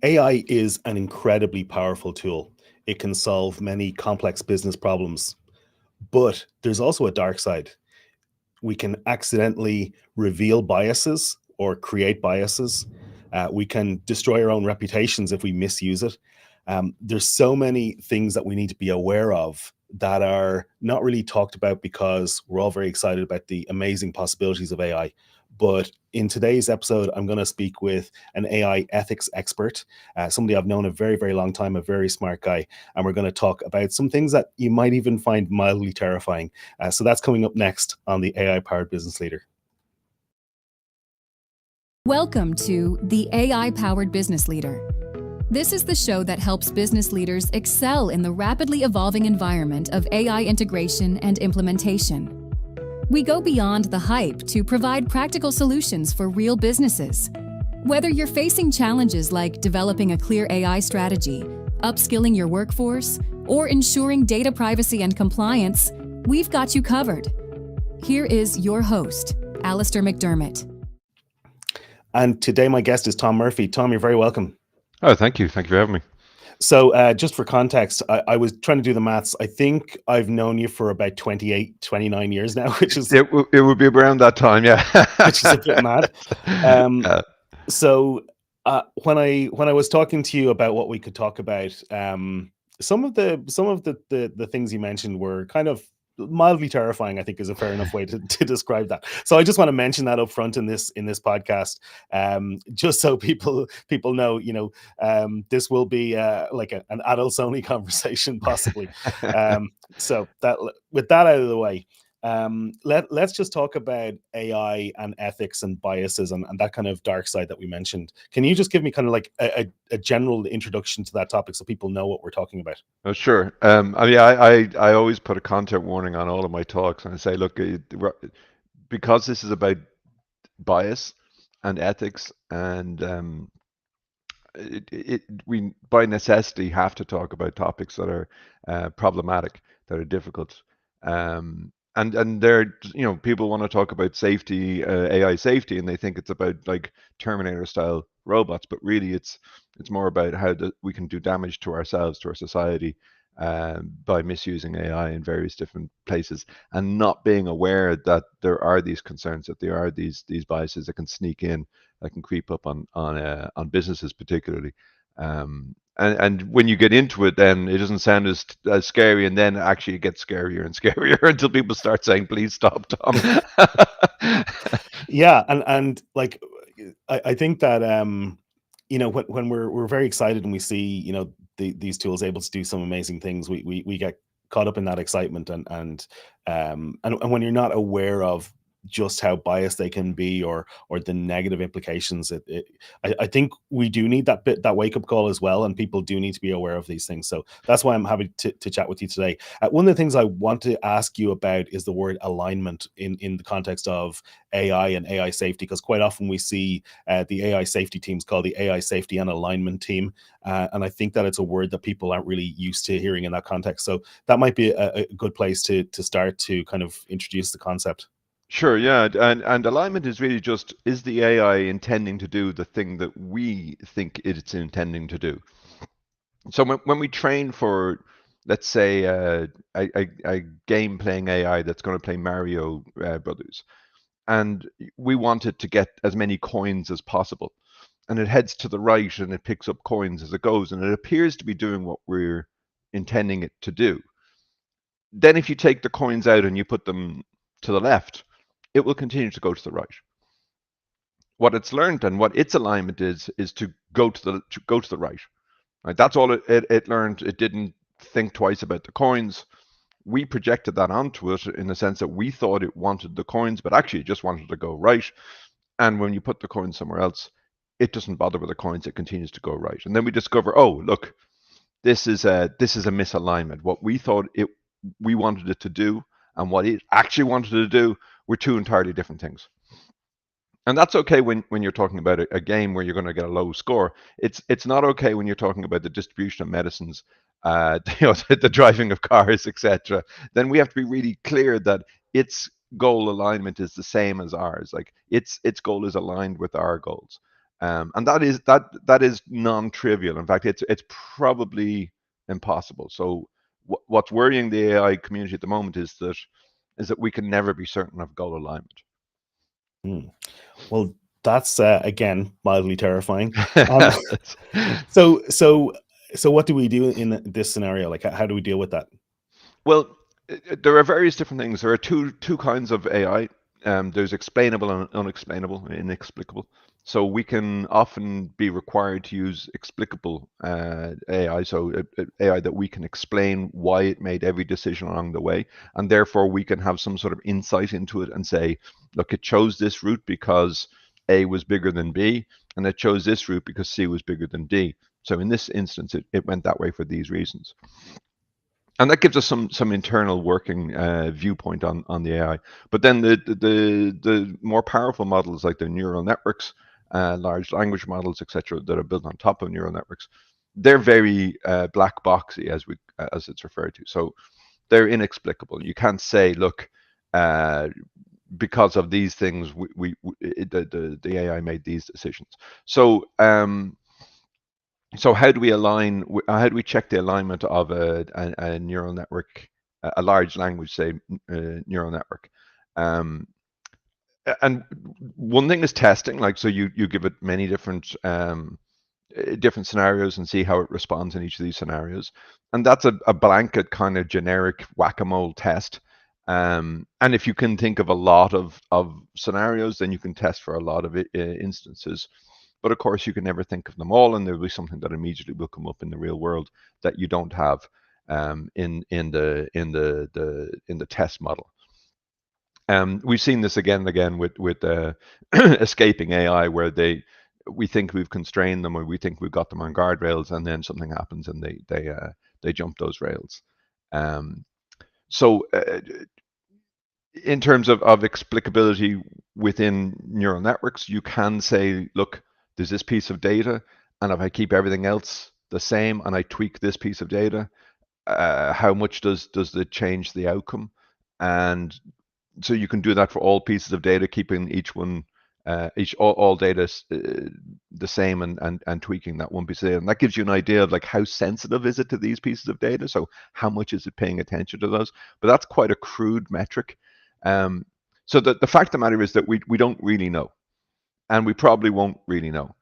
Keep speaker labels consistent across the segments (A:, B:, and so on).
A: AI is an incredibly powerful tool. It can solve many complex business problems, but there's also a dark side. We can accidentally reveal biases or create biases. We can destroy our own reputations if we misuse it. There's so many things that we need to be aware of that are not really talked about because we're all very excited about the amazing possibilities of AI. But in today's episode, I'm going to speak with an AI ethics expert, somebody I've known a very, very long time, a very smart guy. And we're going to talk about some things that you might even find mildly terrifying. So that's coming up next on the AI Powered Business Leader.
B: Welcome to the AI Powered Business Leader. This is the show that helps business leaders excel in the rapidly evolving environment of AI integration and implementation. We go beyond the hype to provide practical solutions for real businesses. Whether you're facing challenges like developing a clear AI strategy, upskilling your workforce, or ensuring data privacy and compliance, we've got you covered. Here is your host, Alistair McDermott.
A: And today my guest is Tom Murphy. Tom, you're very welcome.
C: Oh, thank you. Thank you for having me.
A: So just for context, I was trying to do the maths. I think I've known you for about 28, 29 years now, which is...
C: It would be around that time, yeah.
A: Which is a bit mad. So when I was talking to you about what we could talk about, some of the things you mentioned were kind of mildly terrifying, I think is a fair enough way to describe that. So I just want to mention that up front in this podcast, just so people know, this will be like an adults only conversation possibly. So that with that out of the way, let's just talk about AI and ethics and biases and that kind of dark side that we mentioned. Can you just give me kind of like a general introduction to that topic so people know what we're talking about?
C: Oh, sure. I always put a content warning on all of my talks, and I say, look, because this is about bias and ethics, and we by necessity have to talk about topics that are problematic, that are difficult. And there, people want to talk about safety, AI safety, and they think it's about like Terminator style robots, but really it's more about how we can do damage to ourselves, to our society, by misusing AI in various different places, and not being aware that there are these concerns, that there are these biases that can sneak in, that can creep up on businesses particularly. And when you get into it, then it doesn't sound as scary, and then actually it gets scarier and scarier until people start saying, "Please stop, Tom."
A: Yeah, and like I think that when we're very excited and we see these tools able to do some amazing things, we get caught up in that excitement, and when you're not aware of just how biased they can be or the negative implications, I think we do need that wake-up call as well, and people do need to be aware of these things. So that's why I'm happy to chat with you today. One of the things I want to ask you about is the word alignment in the context of AI and AI safety, because quite often we see the AI safety teams called the AI safety and alignment team, and I think that it's a word that people aren't really used to hearing in that context. So that might be a good place to start to kind of introduce the concept.
C: Sure, yeah, and alignment is really just, is the AI intending to do the thing that we think it's intending to do? So when we train for, let's say, a game playing AI that's going to play Mario Brothers, and we want it to get as many coins as possible, and it heads to the right and it picks up coins as it goes, and it appears to be doing what we're intending it to do. Then if you take the coins out and you put them to the left, it will continue to go to the right. What it's learned and what its alignment is to go to the right. Right? That's all it learned. It didn't think twice about the coins. We projected that onto it in the sense that we thought it wanted the coins, but actually it just wanted to go right. And when you put the coins somewhere else, it doesn't bother with the coins. It continues to go right. And then we discover, oh, look, this is a misalignment. What we thought we wanted it to do and what it actually wanted to do were two entirely different things. And that's okay when you're talking about a game where you're going to get a low score. It's not okay when you're talking about the distribution of medicines, the driving of cars, etc. Then we have to be really clear that its goal alignment is the same as ours. Like its goal is aligned with our goals. And that is non-trivial. In fact, it's probably impossible. So what's worrying the AI community at the moment is that we can never be certain of goal alignment.
A: Well, that's again mildly terrifying. Um, so what do we do in this scenario? Like, how do we deal with that?
C: Well, there are various different things. There are two kinds of AI. There's explainable and unexplainable, inexplicable. So we can often be required to use explicable AI, so AI that we can explain why it made every decision along the way, and therefore we can have some sort of insight into it and say, look, it chose this route because A was bigger than B, and it chose this route because C was bigger than D. So in this instance, it went that way for these reasons. And that gives us some internal working viewpoint on the AI. But then the more powerful models, like the neural networks, large language models, etc., that are built on top of neural networks, they're very black boxy, as it's referred to. So they're inexplicable. You can't say, look, because of these things, the AI made these decisions. So so how do we align? How do we check the alignment of a neural network, a large language, say, neural network? And one thing is testing. Like, so you give it many different scenarios and see how it responds in each of these scenarios. And that's a blanket kind of generic whack-a-mole test. And if you can think of a lot of scenarios, then you can test for a lot of instances. But of course, you can never think of them all, and there'll be something that immediately will come up in the real world that you don't have in the test model. We've seen this again and again with escaping AI, where we think we've constrained them, or we think we've got them on guardrails, and then something happens and they jump those rails. So in terms of explicability within neural networks, you can say, look, there's this piece of data, and if I keep everything else the same and I tweak this piece of data, how much does it change the outcome? And so you can do that for all pieces of data, keeping each one, all data the same, and tweaking that one piece of data. And that gives you an idea of like how sensitive is it to these pieces of data. So how much is it paying attention to those? But that's quite a crude metric. So the fact of the matter is that we don't really know, and we probably won't really know.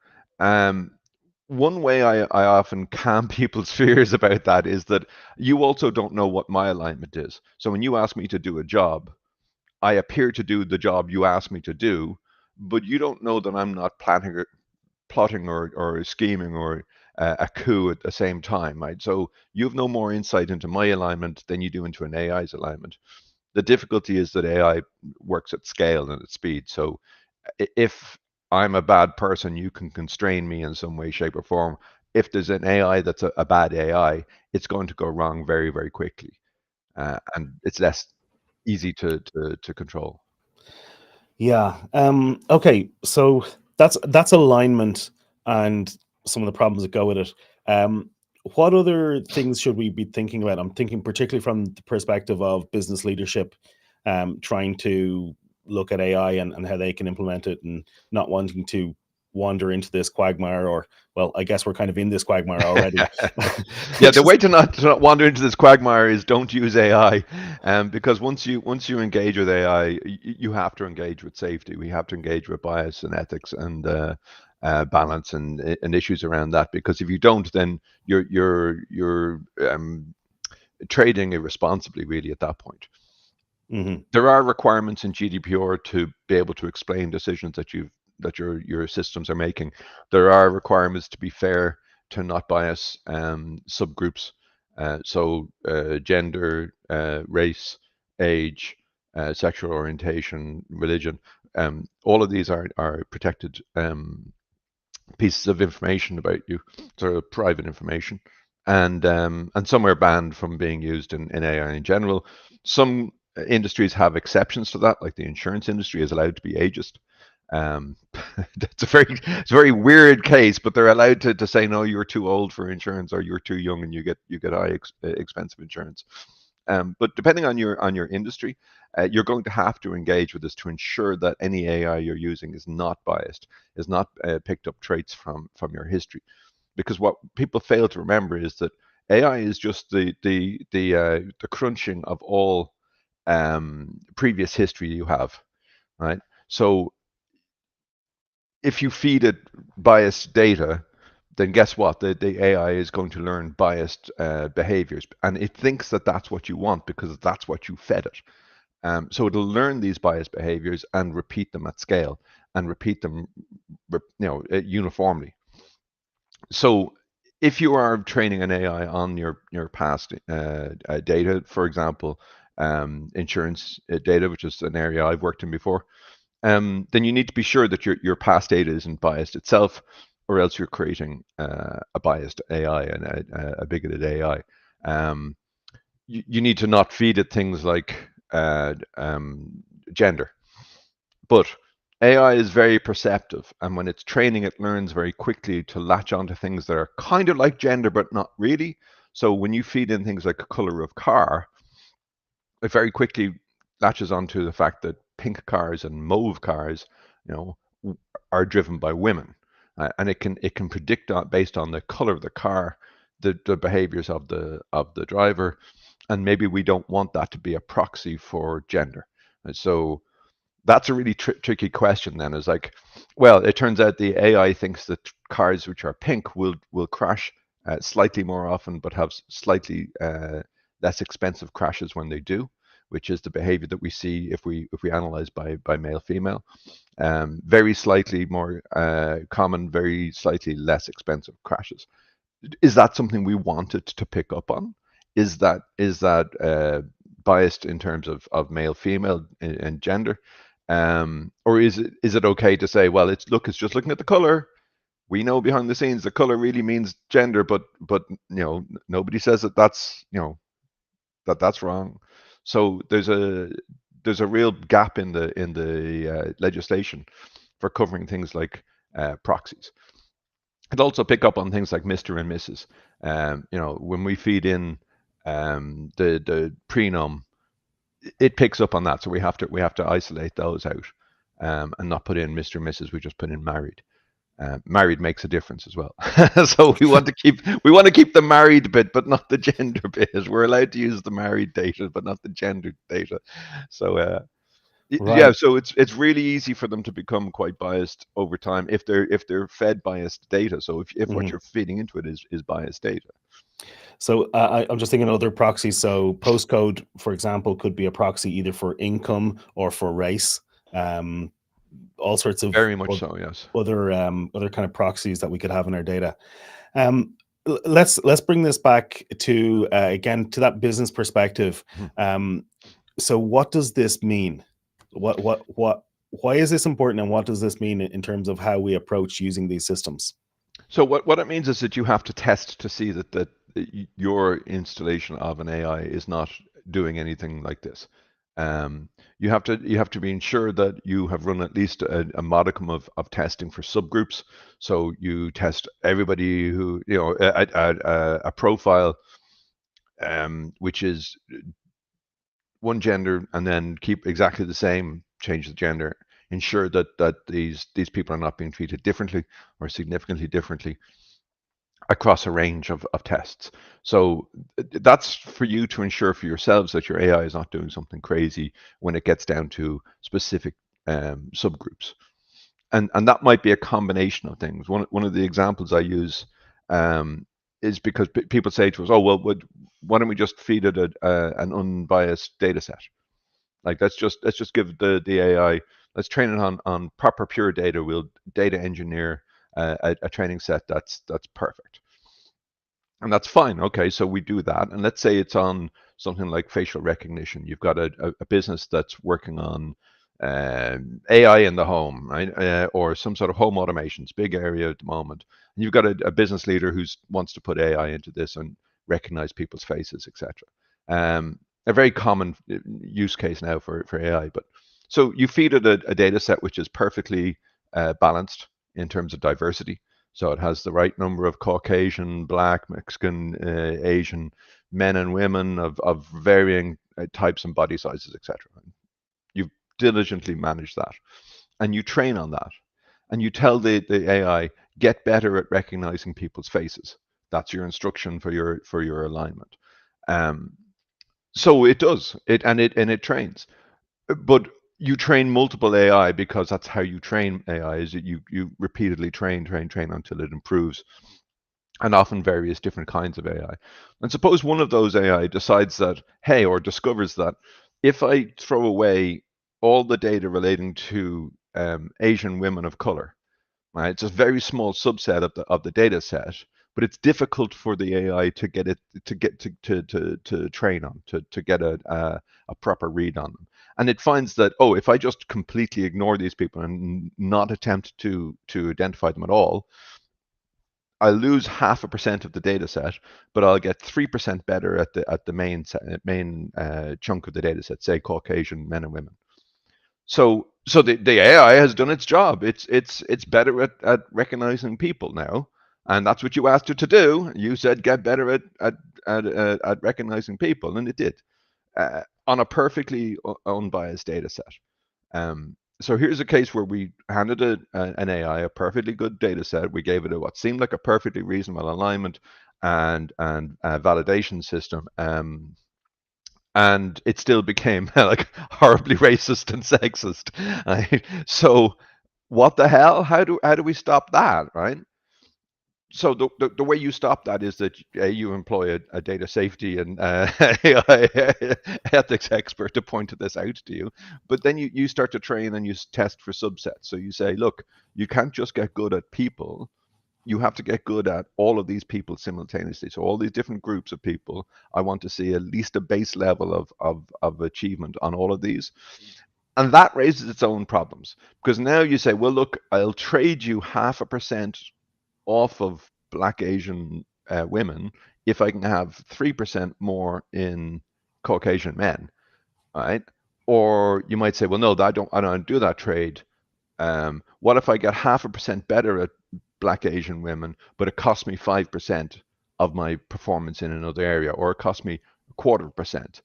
C: One way I often calm people's fears about that is that you also don't know what my alignment is. So when you ask me to do a job, I appear to do the job you asked me to do, but you don't know that I'm not plotting or scheming or a coup at the same time, right? So you have no more insight into my alignment than you do into an AI's alignment. The difficulty is that AI works at scale and at speed. So if I'm a bad person, you can constrain me in some way, shape, or form. If there's an AI that's a bad AI, it's going to go wrong very, very quickly, and it's less easy to control.
A: Yeah. Okay. So that's alignment and some of the problems that go with it. What other things should we be thinking about? I'm thinking particularly from the perspective of business leadership, trying to look at AI and how they can implement it, and not wanting to wander into this quagmire, or, well, I guess we're kind of in this quagmire already.
C: Yeah, the way to not wander into this quagmire is don't use AI, because once you engage with AI, you have to engage with safety. We have to engage with bias and ethics and balance and issues around that. Because if you don't, then you're trading irresponsibly, really, at that point.
A: Mm-hmm.
C: There are requirements in GDPR to be able to explain decisions that your systems are making. There are requirements to be fair, to not bias subgroups. So gender, race, age, sexual orientation, religion. All of these are protected pieces of information about you, sort of private information, and some are banned from being used in AI in general. Some industries have exceptions to that, like the insurance industry is allowed to be ageist. It's a very weird case, but they're allowed to say, no, you're too old for insurance, or you're too young and you get high expensive insurance. But depending on your industry, you're going to have to engage with this to ensure that any AI you're using is not biased, is not picked up traits from your history. Because what people fail to remember is that AI is just the crunching of all previous history you have, right? So if you feed it biased data, then guess what? The AI is going to learn biased behaviors, and it thinks that that's what you want because that's what you fed it. So it'll learn these biased behaviors and repeat them at scale and repeat them, uniformly. So if you are training an AI on your past data, for example, insurance data, which is an area I've worked in before, then you need to be sure that your past data isn't biased itself, or else you're creating a biased AI and a bigoted AI. You need to not feed it things like gender. But AI is very perceptive, and when it's training, it learns very quickly to latch onto things that are kind of like gender, but not really. So when you feed in things like a color of car, it very quickly latches onto the fact that pink cars and mauve cars, are driven by women, and it can predict based on the color of the car, the behaviors of the driver, and maybe we don't want that to be a proxy for gender. And so that's a really tricky question. Then is like, well, it turns out the AI thinks that cars which are pink will crash slightly more often, but have slightly less expensive crashes when they do, which is the behavior that we see if we analyze by male female. Very slightly more common, very slightly less expensive crashes. Is that something we wanted to pick up on? Is that biased in terms of male female and gender? Or is it okay to say, well, it's just looking at the color. We know behind the scenes the color really means gender, but nobody says that's that's wrong. So there's a real gap in the legislation for covering things like proxies. It'll also pick up on things like Mr. and Mrs. When we feed in the prenom, it picks up on that, so we have to isolate those out and not put in Mr. and Mrs. We just put in married. Married makes a difference as well. So we want to keep the married bit, but not the gender bit. We're allowed to use the married data, but not the gender data. So
A: Right.
C: yeah, so it's really easy for them to become quite biased over time if they're fed biased data. So if what you're feeding into it is biased data.
A: So I'm just thinking other proxies. So postcode, for example, could be a proxy either for income or for race. All sorts of
C: Very much so, yes.
A: other kind of proxies that we could have in our data. Let's bring this back to again to that business perspective. So what does this mean? Why is this important, and what does this mean in terms of how we approach using these systems?
C: So what it means is that you have to test to see that your installation of an AI is not doing anything like this. You have to be ensured that you have run at least a modicum of testing for subgroups. So you test everybody who a profile which is one gender, and then keep exactly the same, change the gender, ensure that these people are not being treated differently or significantly differently across a range of tests. So that's for you to ensure for yourselves that your AI is not doing something crazy when it gets down to specific subgroups. And that might be a combination of things. One of the examples I use is because people say to us, oh, well, why don't we just feed it an unbiased data set? Like let's just give the AI, let's train it on proper pure data. We'll data engineer a training set that's perfect, and that's fine. Okay, so we do that, and let's say it's on something like facial recognition. You've got a business that's working on AI in the home, right, or some sort of home automation. It's a big area at the moment, and you've got a business leader who wants to put AI into this and recognize people's faces, etc. A very common use case now for AI. But so you feed it a data set which is perfectly balanced in terms of diversity. So it has the right number of Caucasian, Black, Mexican, Asian men and women of varying types and body sizes, etc. You diligently manage that, and you train on that, and you tell the AI, get better at recognizing people's faces. That's your instruction for your alignment. So it does it, and it trains. But you train multiple AI because that's how you train AI. Is that you repeatedly train until it improves, and often various different kinds of AI. And suppose one of those AI decides that, hey, or discovers that if I throw away all the data relating to Asian women of color, right? It's a very small subset of the data set, but it's difficult for the AI to get it to train on, to get a proper read on them. And it finds that, oh, if I just completely ignore these people and not attempt to identify them at all, I lose 0.5% of the data set, but I'll get 3% better at the main chunk of the data set, say Caucasian men and women. So the AI has done its job. It's better at recognizing people now, and that's what you asked it to do. You said get better at recognizing people, and it did on a perfectly unbiased data set. So here's a case where we handed an AI a perfectly good data set. We gave it what seemed like a perfectly reasonable alignment and validation system. And it still became like horribly racist and sexist. Right? So what the hell? How do we stop that, right? So the way you stop that is that you employ a data safety and ethics expert to point this out to you, but then you start to train and you test for subsets. So you say, look, you can't just get good at people. You have to get good at all of these people simultaneously. So all these different groups of people, I want to see at least a base level of achievement on all of these. And that raises its own problems, because now you say, well, look, I'll trade you 0.5% off of Black Asian women if I can have 3% more in Caucasian men, right? Or you might say, well, no, I don't do that trade. What if I get 0.5% better at Black Asian women, but it costs me 5% of my performance in another area, or it costs me 0.25%?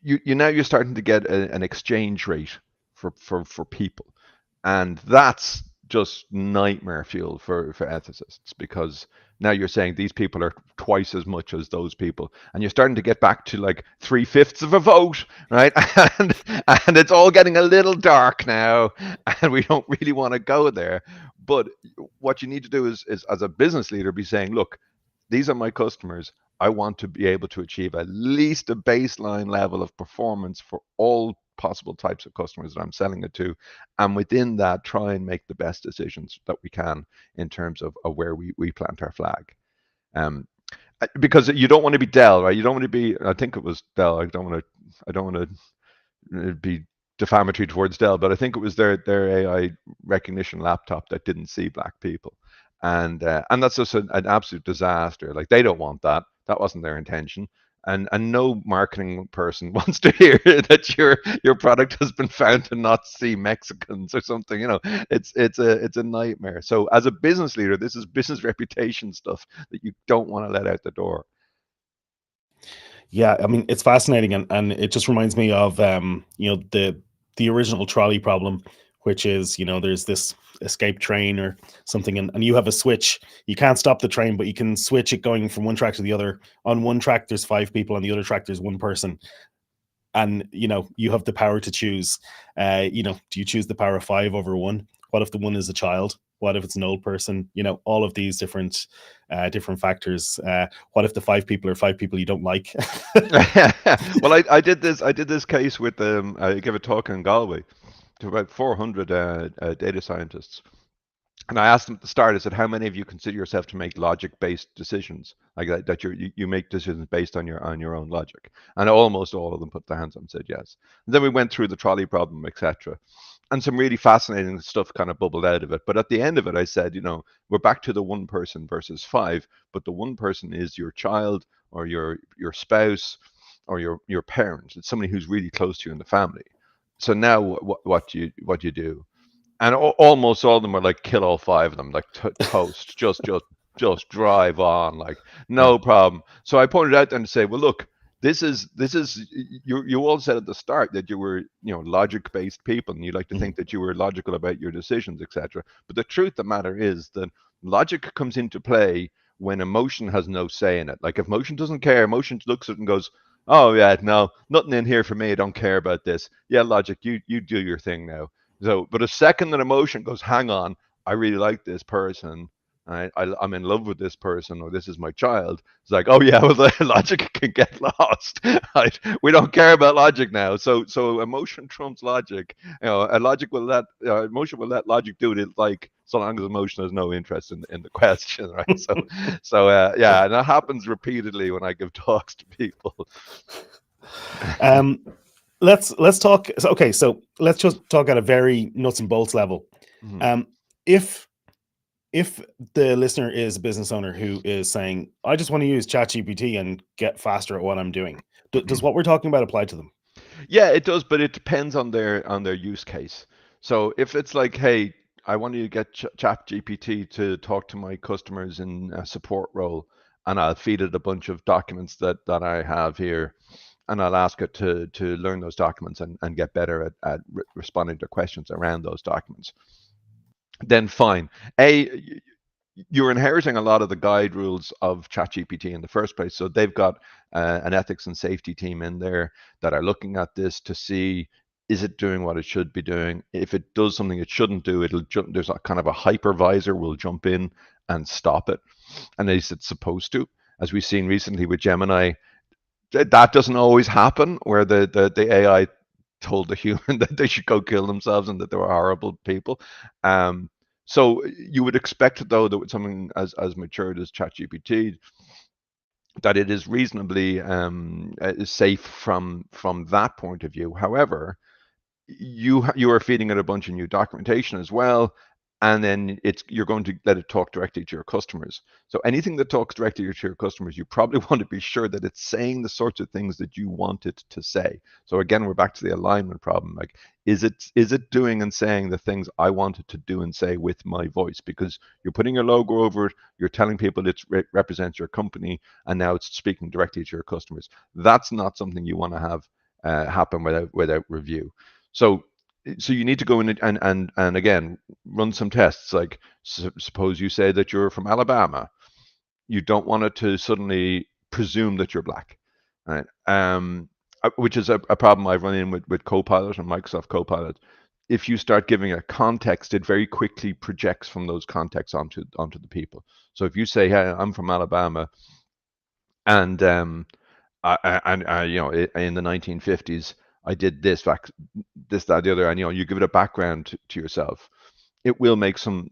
C: You're starting to get an exchange rate for people, and that's just nightmare fuel for ethicists, because now you're saying these people are twice as much as those people, and you're starting to get back to like 3/5 of a vote, right? And it's all getting a little dark now, and we don't really want to go there. But what you need to do is as a business leader, be saying, look, these are my customers. I want to be able to achieve at least a baseline level of performance for all possible types of customers that I'm selling it to, and within that, try and make the best decisions that we can in terms of where we plant our flag. Because you don't want to be Dell, right? You don't want to be. I think it was Dell. I don't want to be defamatory towards Dell, but I think it was their AI recognition laptop that didn't see Black people, and that's just an absolute disaster. Like, they don't want that. That wasn't their intention. And no marketing person wants to hear that your product has been found to not see Mexicans or something. It's a nightmare. So as a business leader, this is business reputation stuff that you don't want to let out the door.
A: Yeah, I mean, it's fascinating, and it just reminds me of the original trolley problem, which is, there's this escape train or something, and you have a switch. You can't stop the train, but you can switch it going from one track to the other. On one track there's 5 people, on the other track there's 1 person, and you have the power to choose. Do you choose the power of 5 over 1? What if the 1 is a child? What if it's an old person? All of these different factors. What if the 5 people are 5 people you don't like?
C: Well, I did this case with I gave a talk in Galway to about 400 data scientists. And I asked them at the start, I said, how many of you consider yourself to make logic-based decisions, like that you make decisions based on your own logic? And almost all of them put their hands up and said yes. And then we went through the trolley problem, etc. And some really fascinating stuff kind of bubbled out of it. But at the end of it, I said, we're back to the 1 person versus 5, but the 1 person is your child or your spouse or your parent. It's somebody who's really close to you in the family. So now what do you do? And almost all of them are like, kill all 5 of them, like toast, just just drive on, like no problem. So I pointed out then to say, well, look, this is you all said at the start that you were, logic based people, and you like to think that you were logical about your decisions, etc. But the truth of the matter is that logic comes into play when emotion has no say in it. Like if emotion doesn't care, emotion looks at it and goes, oh yeah, no, nothing in here for me, I don't care about this. Yeah, logic, you do your thing now. So but a second that emotion goes, hang on, I really like this person, I'm in love with this person, or this is my child. It's like, oh yeah, well, the logic can get lost. Right? We don't care about logic now. So emotion trumps logic. And logic will let emotion will let logic do it, like so long as emotion has no interest in the question, right? Yeah, and that happens repeatedly when I give talks to people.
A: Let's talk. Okay, so let's just talk at a very nuts and bolts level.
C: Mhm.
A: If the listener is a business owner who is saying, I just want to use ChatGPT and get faster at what I'm doing, does what we're talking about apply to them?
C: Yeah, it does, but it depends on their use case. So if it's like, hey, I want you to get ChatGPT to talk to my customers in a support role, and I'll feed it a bunch of documents that I have here, and I'll ask it to learn those documents and get better at responding to questions around those documents, then fine. You're inheriting a lot of the guide rules of ChatGPT in the first place. So they've got an ethics and safety team in there that are looking at this to see, is it doing what it should be doing? If it does something it shouldn't do, it'll jump. There's a kind of a hypervisor will jump in and stop it, and at least it's supposed to. As we've seen recently with Gemini, that doesn't always happen, where the AI told the human that they should go kill themselves and that they were horrible people. So you would expect, though, that with something as matured as ChatGPT, that it is reasonably safe from that point of view. However, you are feeding it a bunch of new documentation as well, and then you're going to let it talk directly to your customers. So anything that talks directly to your customers, you probably want to be sure that it's saying the sorts of things that you want it to say. So again, we're back to the alignment problem. Like, is it doing and saying the things I want it to do and say with my voice? Because you're putting your logo over it, you're telling people it represents your company, and now it's speaking directly to your customers. That's not something you want to have happen without review. So you need to go in and again run some tests. Like suppose you say that you're from Alabama, you don't want it to suddenly presume that you're black, right? Which is a problem I've run in with Copilot and Microsoft Copilot. If you start giving a context, it very quickly projects from those contexts onto the people. So if you say, hey, I'm from Alabama, and in the 1950s I did this, that, the other, and you give it a background to yourself, it will make some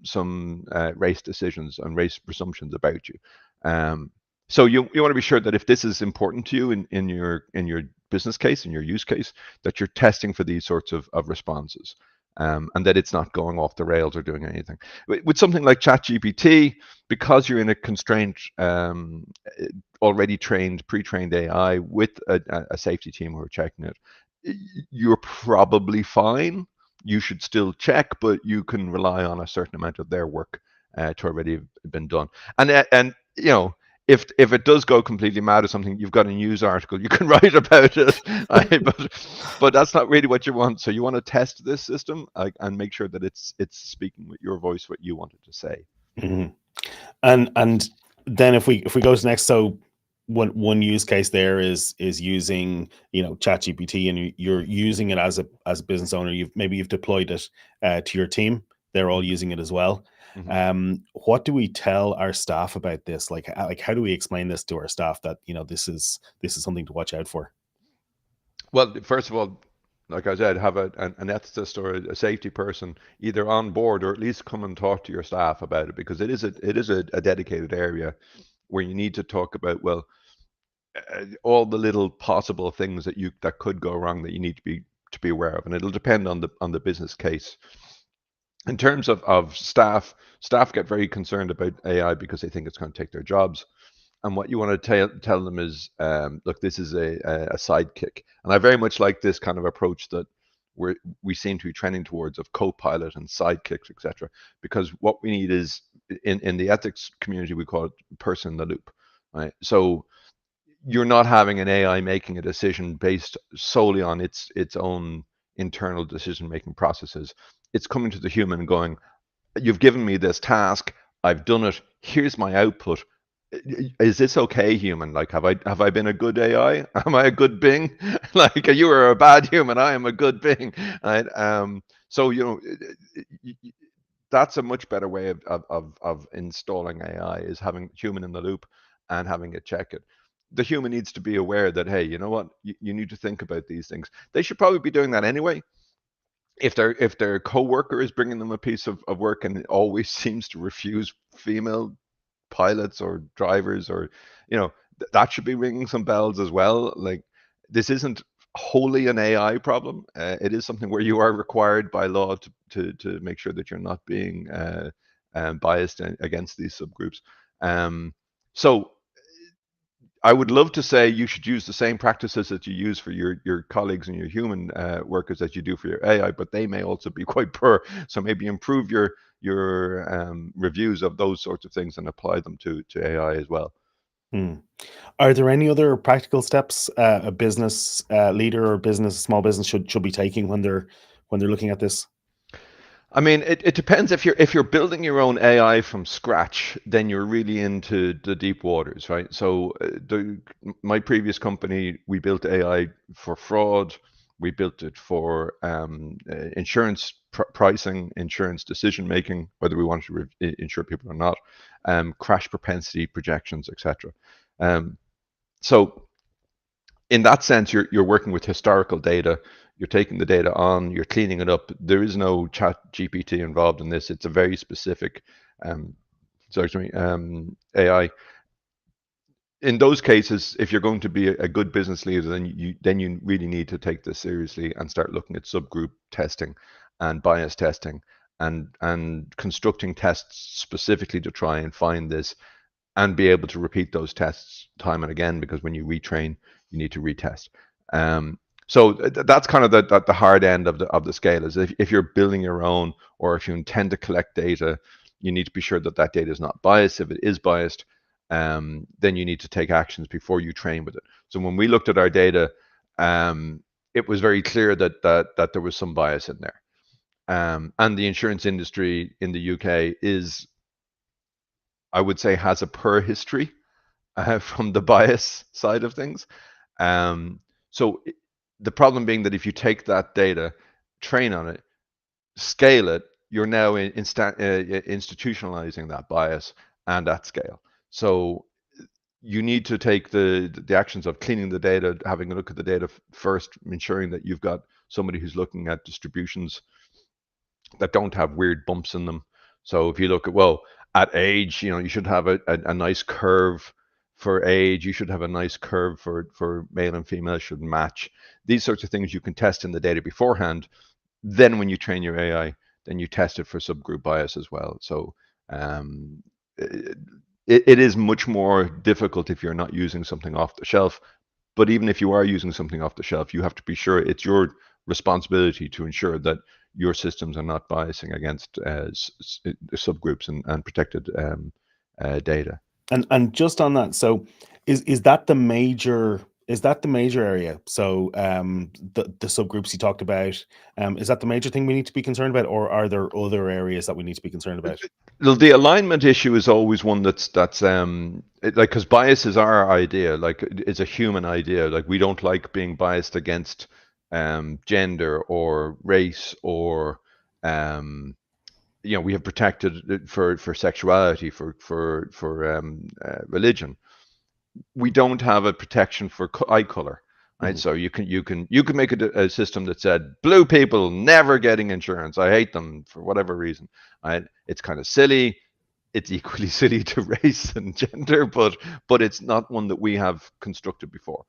C: race decisions and race presumptions about you. So you want to be sure that if this is important to you in your business case, in your use case, that you're testing for these sorts of responses, and that it's not going off the rails or doing anything. With something like ChatGPT, because you're in a constrained, already pre-trained AI with a safety team who are checking it, you're probably fine. You should still check, but you can rely on a certain amount of their work to already have been done. And if it does go completely mad or something, you've got a news article you can write about it. But that's not really what you want. So you want to test this system and make sure that it's speaking with your voice what you want it to say.
A: Mm-hmm. And then if we go to next, so one use case there is using ChatGPT, and you're using it as a business owner. You've deployed it to your team. They're all using it as well. Mm-hmm. What do we tell our staff about this? Like how do we explain this to our staff that this is something to watch out for?
C: Well, first of all, like I said, have an ethicist or a safety person either on board, or at least come and talk to your staff about it, because it is a dedicated area where you need to talk about, well, all the little possible things that could go wrong that you need to be aware of, and it'll depend on the business case. In terms of staff get very concerned about AI because they think it's going to take their jobs. And what you want to tell them is, look, this is a sidekick. And I very much like this kind of approach that we seem to be trending towards, of Copilot and sidekicks, etc. Because what we need is in the ethics community, we call it person in the loop, right? So you're not having an AI making a decision based solely on its own internal decision-making processes. It's coming to the human and going, you've given me this task, I've done it, here's my output. Is this okay, human? Like, have I been a good AI? Am I a good Bing? Like, you are a bad human, I am a good Bing, right? So, that's a much better way of installing AI, is having human in the loop and having it check it. The human needs to be aware that, hey, you know what, you need to think about these things. They should probably be doing that anyway. If their coworker is bringing them a piece of work and it always seems to refuse female pilots or drivers, or that should be ringing some bells as well. Like, this isn't wholly an AI problem. It is something where you are required by law to make sure that you're not being biased against these subgroups. So I would love to say you should use the same practices that you use for your colleagues and your human workers that you do for your AI, but they may also be quite poor. So maybe improve your reviews of those sorts of things and apply them to AI as well.
A: Are there any other practical steps a business leader or small business should be taking when they're looking at this?
C: I mean, it depends. If you're building your own AI from scratch, then you're really into the deep waters, right? So my previous company, we built AI for fraud. We built it for insurance pricing, insurance decision making, whether we wanted to insure people or not, crash propensity projections, etc. So in that sense, you're working with historical data. You're taking the data on, you're cleaning it up. There is no chat GPT involved in this. It's a very specific AI. In those cases, if you're going to be a good business leader, then you really need to take this seriously and start looking at subgroup testing and bias testing and constructing tests specifically to try and find this and be able to repeat those tests time and again, because when you retrain, you need to retest. So that's kind of the hard end of the scale. Is if you're building your own, or if you intend to collect data, you need to be sure that data is not biased. If it is biased, then you need to take actions before you train with it. So when we looked at our data, it was very clear that there was some bias in there. And the insurance industry in the UK is, I would say, has a poor history from the bias side of things. So the problem being that if you take that data, train on it, scale it, you're now institutionalizing that bias and at scale. So you need to take the actions of cleaning the data, having a look at the data first, ensuring that you've got somebody who's looking at distributions that don't have weird bumps in them. So if you look at, well, at age, you should have a nice curve for age. You should have a nice curve for male and female, should match. These sorts of things you can test in the data beforehand. Then when you train your AI, then you test it for subgroup bias as well. So it is much more difficult if you're not using something off the shelf. But even if you are using something off the shelf, you have to be sure it's your responsibility to ensure that your systems are not biasing against subgroups and protected data.
A: And just on that, so is that the major area? So the subgroups you talked about, is that the major thing we need to be concerned about, or are there other areas that we need to be concerned about?
C: The alignment issue is always one that's like, because bias is our idea, like it's a human idea. Like, we don't like being biased against gender or race or we have protected for sexuality, for religion. We don't have a protection for eye color, right? Mm-hmm. So you can make a system that said blue people never getting insurance. I hate them for whatever reason. Right? It's kind of silly. It's equally silly to race and gender, but it's not one that we have constructed before.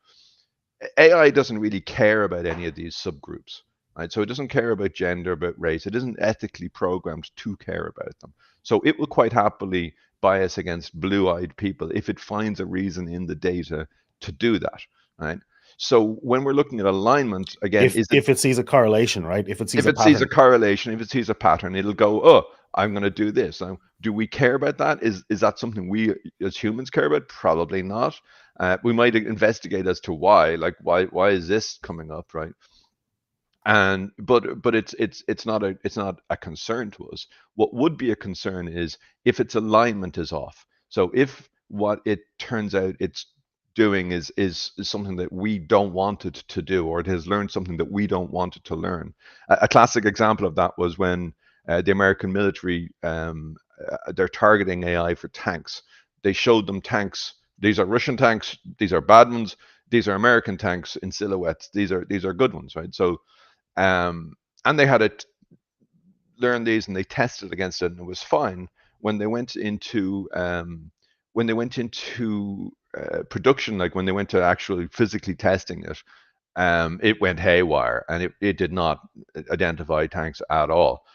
C: AI doesn't really care about any of these subgroups. Right? So it doesn't care about gender, about race. It isn't ethically programmed to care about them. So it will quite happily bias against blue-eyed people if it finds a reason in the data to do that. Right? So when we're looking at alignment, again,
A: if it sees a correlation, right? If it sees a correlation,
C: if it sees a pattern, it'll go, oh, I'm going to do this. Now, do we care about that? Is that something we as humans care about? Probably not. We might investigate as to why, like why is this coming up, right? And but it's not a concern to us. What would be a concern is if its alignment is off. So if what it turns out it's doing is something that we don't want it to do, or it has learned something that we don't want it to learn. A classic example of that was when the American military, they're targeting AI for tanks. They showed them tanks. These are Russian tanks. These are bad ones. These are American tanks in silhouettes. These are good ones, right? So and they had it learn these and they tested against it and it was fine. When they went into production, like when they went to actually physically testing it, it went haywire and it did not identify tanks at all.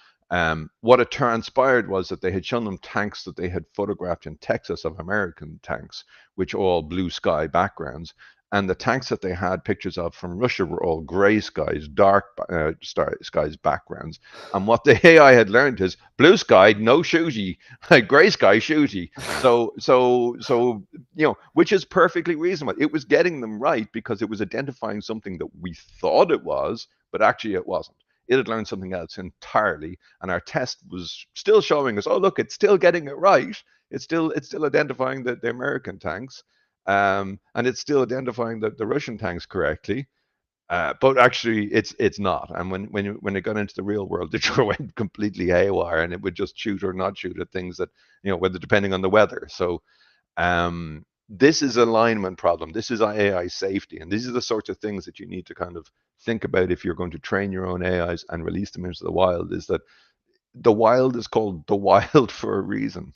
C: What it transpired was that they had shown them tanks that they had photographed in Texas of American tanks, which all blue sky backgrounds. And the tanks that they had pictures of from Russia were all gray skies, dark skies backgrounds. And what the AI had learned is blue sky, no shooty, gray sky shooty. So which is perfectly reasonable. It was getting them right because it was identifying something that we thought it was, but actually it wasn't. It had learned something else entirely, and our test was still showing us, oh look, it's still getting it right. It's still identifying the American tanks. And it's still identifying the Russian tanks correctly, but actually it's not. And when it got into the real world, it sure went completely haywire, and it would just shoot or not shoot at things that whether depending on the weather. So this is alignment problem. This is AI safety, and these are the sorts of things that you need to kind of think about if you're going to train your own AIs and release them into the wild. Is that the wild is called the wild for a reason.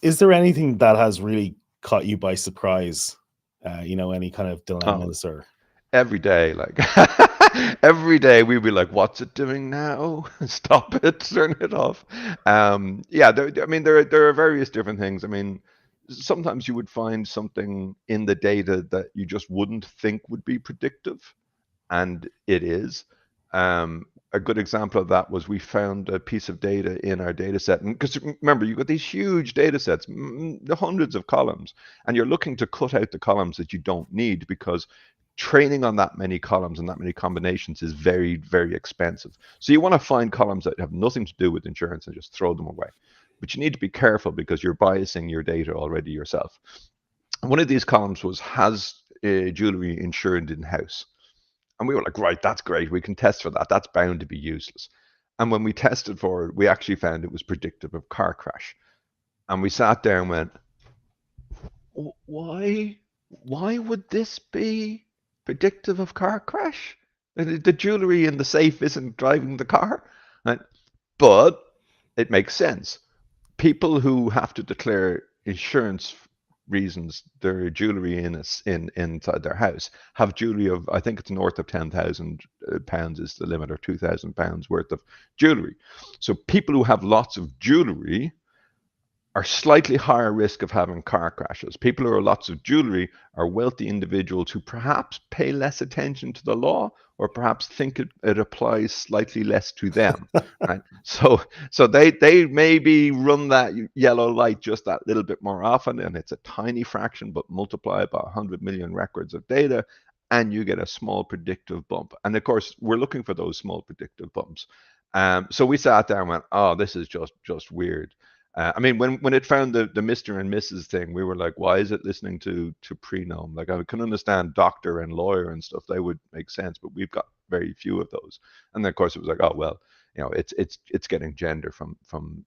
A: Is there anything that has really caught you by surprise? Any kind of dilemmas or
C: every day, like every day we'd be like, what's it doing now? Stop it, turn it off. There are various different things. I mean, sometimes you would find something in the data that you just wouldn't think would be predictive, and it is. A good example of that was we found a piece of data in our data set. And because remember, you've got these huge data sets, the hundreds of columns, and you're looking to cut out the columns that you don't need because training on that many columns and that many combinations is very, very expensive. So you want to find columns that have nothing to do with insurance and just throw them away. But you need to be careful because you're biasing your data already yourself. And one of these columns was, has jewelry insured in-house? And we were like, right, that's great. We can test for that. That's bound to be useless. And when we tested for it, we actually found it was predictive of car crash. And we sat there and went, why would this be predictive of car crash? The jewelry in the safe isn't driving the car. Right? But it makes sense. People who have to declare insurance reasons their jewelry inside their house have jewelry of, I think it's north of £10,000 is the limit, or £2,000 worth of jewelry. So people who have lots of jewelry are slightly higher risk of having car crashes. People who have lots of jewelry are wealthy individuals who perhaps pay less attention to the law, or perhaps think it applies slightly less to them. Right? So they maybe run that yellow light just that little bit more often, and it's a tiny fraction, but multiply by 100 million records of data, and you get a small predictive bump. And of course, we're looking for those small predictive bumps. So we sat there and went, oh, this is just weird. When it found the Mr. and Mrs. thing, we were like, why is it listening to prenome? Like, I can understand doctor and lawyer and stuff. They would make sense, but we've got very few of those. And then, of course, it was like, oh, well, it's getting gender from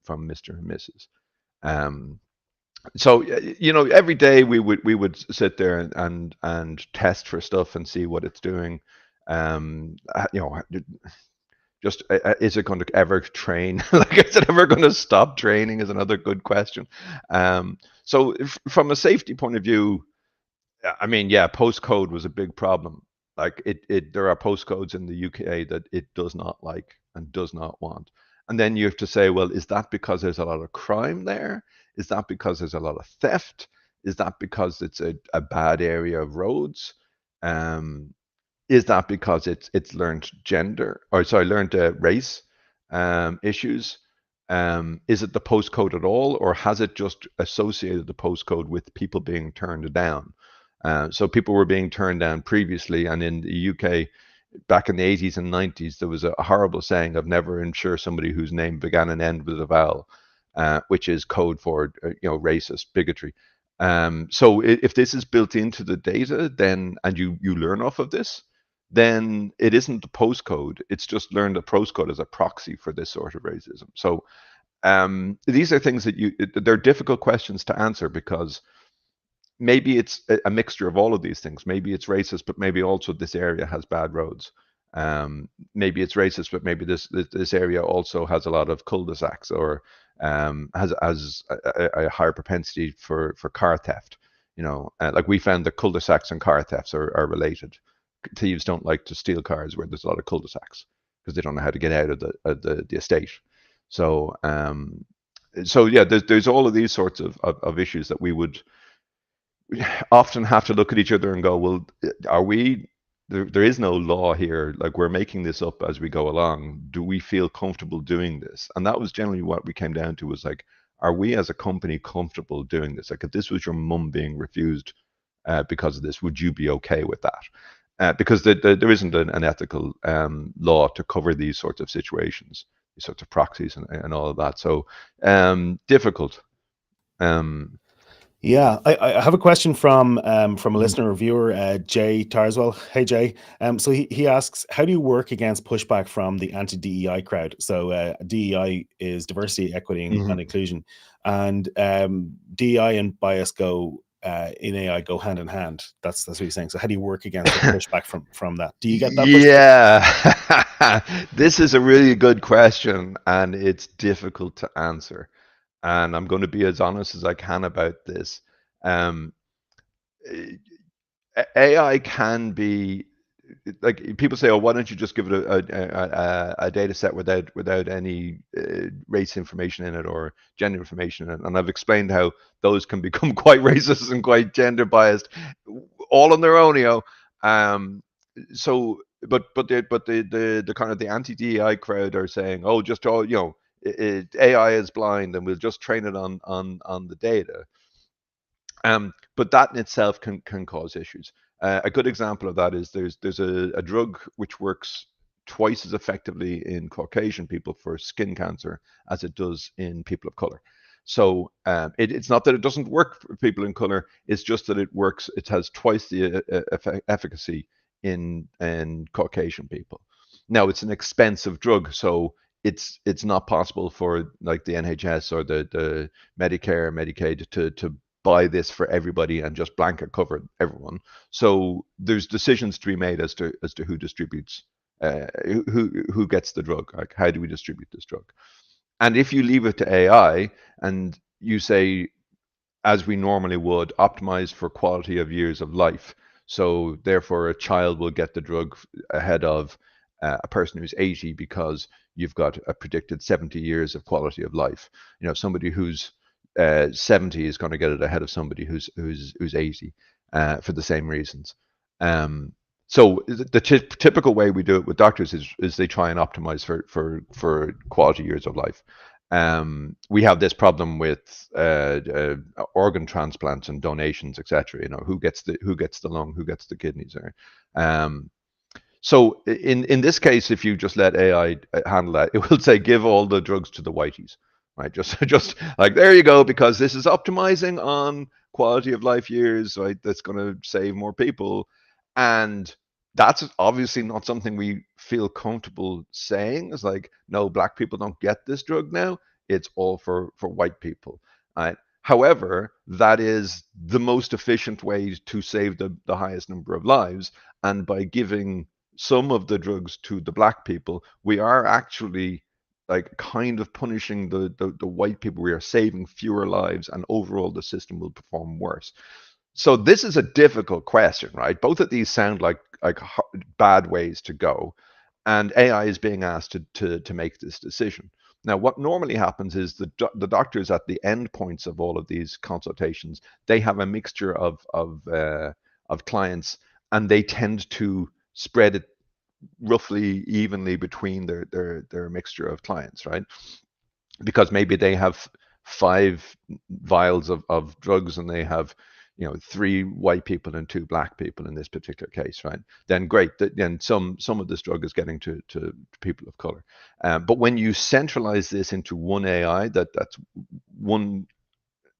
C: Mr. and Mrs. So every day we would sit there and test for stuff and see what it's doing. Just is it going to ever train? Like, is it ever going to stop training? Is another good question. So from a safety point of view, I mean, yeah, postcode was a big problem. Like there are postcodes in the UK that it does not like and does not want. And then you have to say, well, is that because there's a lot of crime there? Is that because there's a lot of theft? Is that because it's a bad area of roads? Is that because it's learned race? issues. Is it the postcode at all, or has it just associated the postcode with people being turned down? So people were being turned down previously, and in the UK, back in the 80s and 90s, there was a horrible saying of never insure somebody whose name began and ended with a vowel, which is code for racist bigotry. So if this is built into the data, then and you learn off of this, then it isn't the postcode. It's just learned the postcode as a proxy for this sort of racism. So these are things that they're difficult questions to answer, because maybe it's a mixture of all of these things. Maybe it's racist, but maybe also this area has bad roads. Maybe it's racist, but maybe this area also has a lot of cul-de-sacs, or has a higher propensity for car theft. Like we found that cul-de-sacs and car thefts are related. Thieves don't like to steal cars where there's a lot of cul-de-sacs, because they don't know how to get out of the estate. So yeah, there's all of these sorts of issues that we would often have to look at each other and go, well, are we, there is no law here, like we're making this up as we go along. Do we feel comfortable doing this? And that was generally what we came down to, was like, are we as a company comfortable doing this? Like, if this was your mum being refused because of this, would you be okay with that? Because there isn't an ethical law to cover these sorts of situations, these sorts of proxies and all of that. So difficult.
A: Yeah, I have a question from a listener or viewer, Jay Tarswell. Hey, Jay. So he asks, how do you work against pushback from the anti-DEI crowd? So DEI is diversity, equity, and inclusion, and DEI and bias go in AI go hand in hand. That's what he's saying. So how do you work against the pushback from that? Do you get that pushback?
C: Yeah, this is a really good question, and it's difficult to answer. And I'm going to be as honest as I can about this. AI can be, like, people say, oh, why don't you just give it a data set without any race information in it or gender information in it? And I've explained how those can become quite racist and quite gender biased, all on their own, So, but the kind of the anti-DEI crowd are saying, oh, just all AI is blind, and we'll just train it on the data. But that in itself can cause issues. A good example of that is there's a drug which works twice as effectively in Caucasian people for skin cancer as it does in people of color. So it's not that it doesn't work for people in color, it's just that it works, it has twice the efficacy in Caucasian people. Now, it's an expensive drug, so it's not possible for like the NHS or the Medicare, Medicaid to buy this for everybody and just blanket cover everyone. So there's decisions to be made as to who distributes, who gets the drug. Like, how do we distribute this drug? And if you leave it to AI and you say, as we normally would, optimize for quality of years of life, so therefore a child will get the drug ahead of a person who's 80 because you've got a predicted 70 years of quality of life. Somebody who's 70 is going to get it ahead of somebody who's 80 for the same reasons. So the typical way we do it with doctors is they try and optimize for quality years of life. We have this problem with organ transplants and donations, etc. Who gets the lung, who gets the kidneys, so in this case, if you just let AI handle that, it will say give all the drugs to the whiteys, right? Just like, there you go, because this is optimizing on quality of life years, right? That's going to save more people, and that's obviously not something we feel comfortable saying. It's like, no, black people don't get this drug now. It's all for white people, right? However, that is the most efficient way to save the highest number of lives, and by giving some of the drugs to the black people, we are actually like kind of punishing the white people. We are saving fewer lives, and overall the system will perform worse. So this is a difficult question, right? Both of these sound like bad ways to go, and AI is being asked to make this decision. Now, what normally happens is the doctors at the end points of all of these consultations, they have a mixture of clients, and they tend to spread it roughly evenly between their mixture of clients, right? Because maybe they have 5 vials of drugs and they have 3 white people and 2 black people in this particular case, right? Then great, then some of this drug is getting to people of color. But when you centralize this into one AI, that's one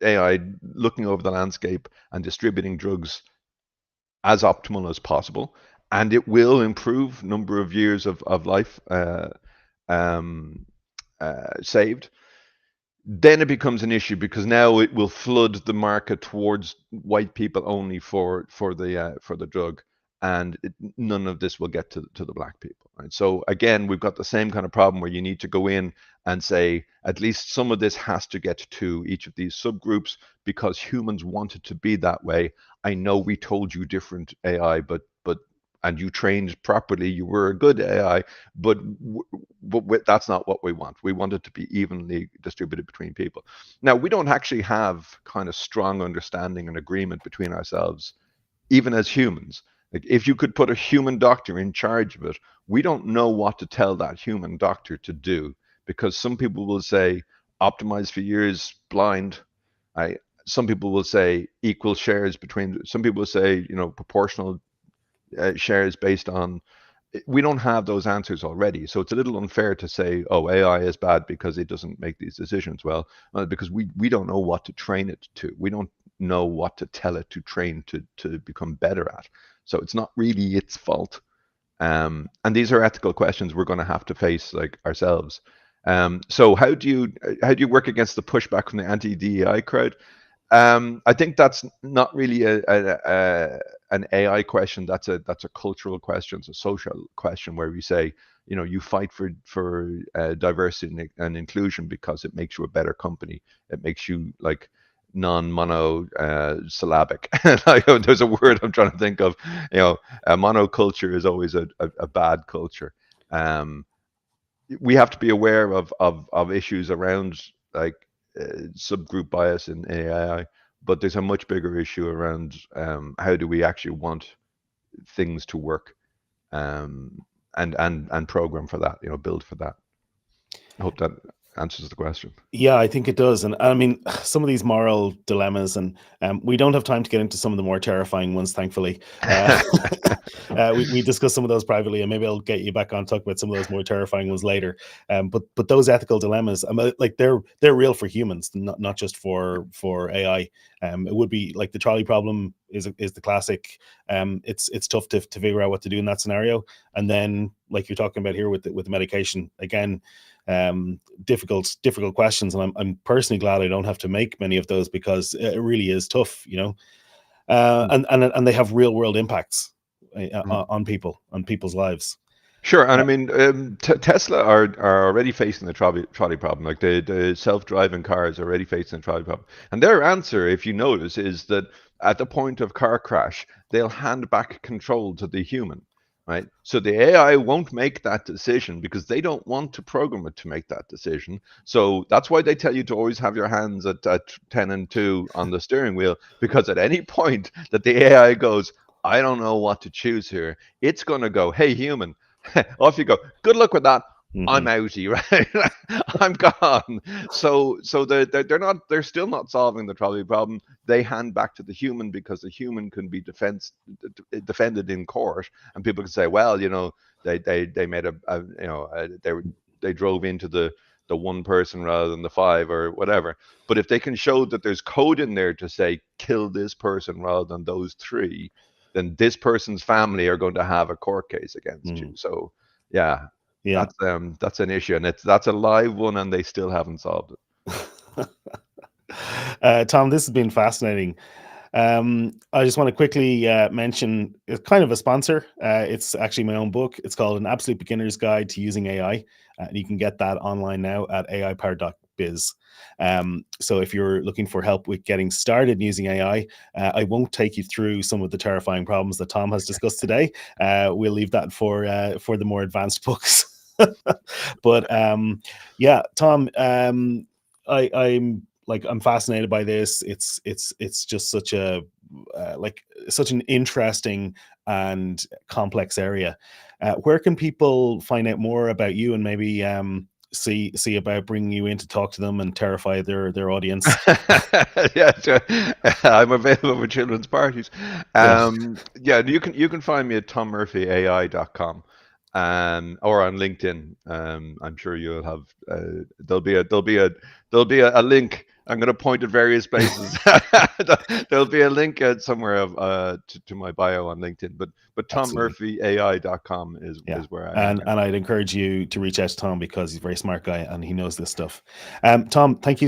C: AI looking over the landscape and distributing drugs as optimal as possible, and it will improve number of years of life um, saved, then it becomes an issue because now it will flood the market towards white people only for the drug, and none of this will get to the black people, right? So again, we've got the same kind of problem where you need to go in and say at least some of this has to get to each of these subgroups because humans want it to be that way. I know we told you different AI, but and you trained properly, you were a good AI, but that's not what we want. We want it to be evenly distributed between people. Now, we don't actually have kind of strong understanding and agreement between ourselves, even as humans. Like if you could put a human doctor in charge of it, we don't know what to tell that human doctor to do, because some people will say optimize for years blind. Some people will say equal shares between, some people will say, proportional shares based on. We don't have those answers already, so it's a little unfair to say, oh, AI is bad because it doesn't make these decisions well, because we don't know what to train it to. We don't know what to tell it to train to become better at. So it's not really its fault. And these are ethical questions we're going to have to face like ourselves. So how do you work against the pushback from the anti-DEI crowd? I think that's not really an AI question. That's a cultural question. It's a social question where we say, you fight for diversity and inclusion because it makes you a better company. It makes you like non-mono syllabic. There's a word I'm trying to think of. A monoculture is always a bad culture. We have to be aware of issues around like subgroup bias in AI, but there's a much bigger issue around how do we actually want things to work, and program for that, build for that. I hope that answers the question.
A: Yeah, I think it does. And I mean, some of these moral dilemmas, and we don't have time to get into some of the more terrifying ones, thankfully. We discussed some of those privately, and maybe I'll get you back on talk about some of those more terrifying ones later. But those ethical dilemmas, like they're real for humans, not just for AI. It would be like the trolley problem is the classic. It's tough to figure out what to do in that scenario. And then, like you're talking about here with the medication, again, difficult questions, and I'm personally glad I don't have to make many of those, because it really is tough, and they have real world impacts on people's lives.
C: Sure, and I mean, Tesla are already facing the trolley problem. Like the self-driving cars are already facing the trolley problem, and their answer, if you notice, is that at the point of car crash, they'll hand back control to the human. Right? So the AI won't make that decision because they don't want to program it to make that decision. So that's why they tell you to always have your hands at 10 and 2 on the steering wheel, because at any point that the AI goes, I don't know what to choose here, it's going to go, hey, human, off you go. Good luck with that. Mm-hmm. I'm outie, right? I'm gone. So they're still not solving the trolley problem. They hand back to the human because the human can be defended in court, and people can say, well, they made they drove into the one person rather than the 5 or whatever. But if they can show that there's code in there to say kill this person rather than those 3, then this person's family are going to have a court case against you. So yeah. That's an issue, and that's a live one, and they still haven't solved
A: it. Tom, this has been fascinating. I just want to quickly mention it's kind of a sponsor. It's actually my own book. It's called An Absolute Beginner's Guide to Using AI, and you can get that online now at aipower.biz. So if you're looking for help with getting started using AI, I won't take you through some of the terrifying problems that Tom has discussed today. We'll leave that for the more advanced books. But yeah, Tom, I'm fascinated by this. It's just such a like such an interesting and complex area. Where can people find out more about you and maybe see about bringing you in to talk to them and terrify their audience?
C: Yeah, I'm available for children's parties.
A: Yeah,
C: Yeah, you can find me at tommurphyai.com, or on LinkedIn. I'm sure you'll have there'll be a link. I'm going to point at various places. There'll be a link somewhere to my bio on LinkedIn, but
A: absolutely.
C: tommurphyai.com
A: Yeah,
C: is where I am.
A: and I'd encourage you to reach out to Tom because he's a very smart guy and he knows this stuff. Tom, thank you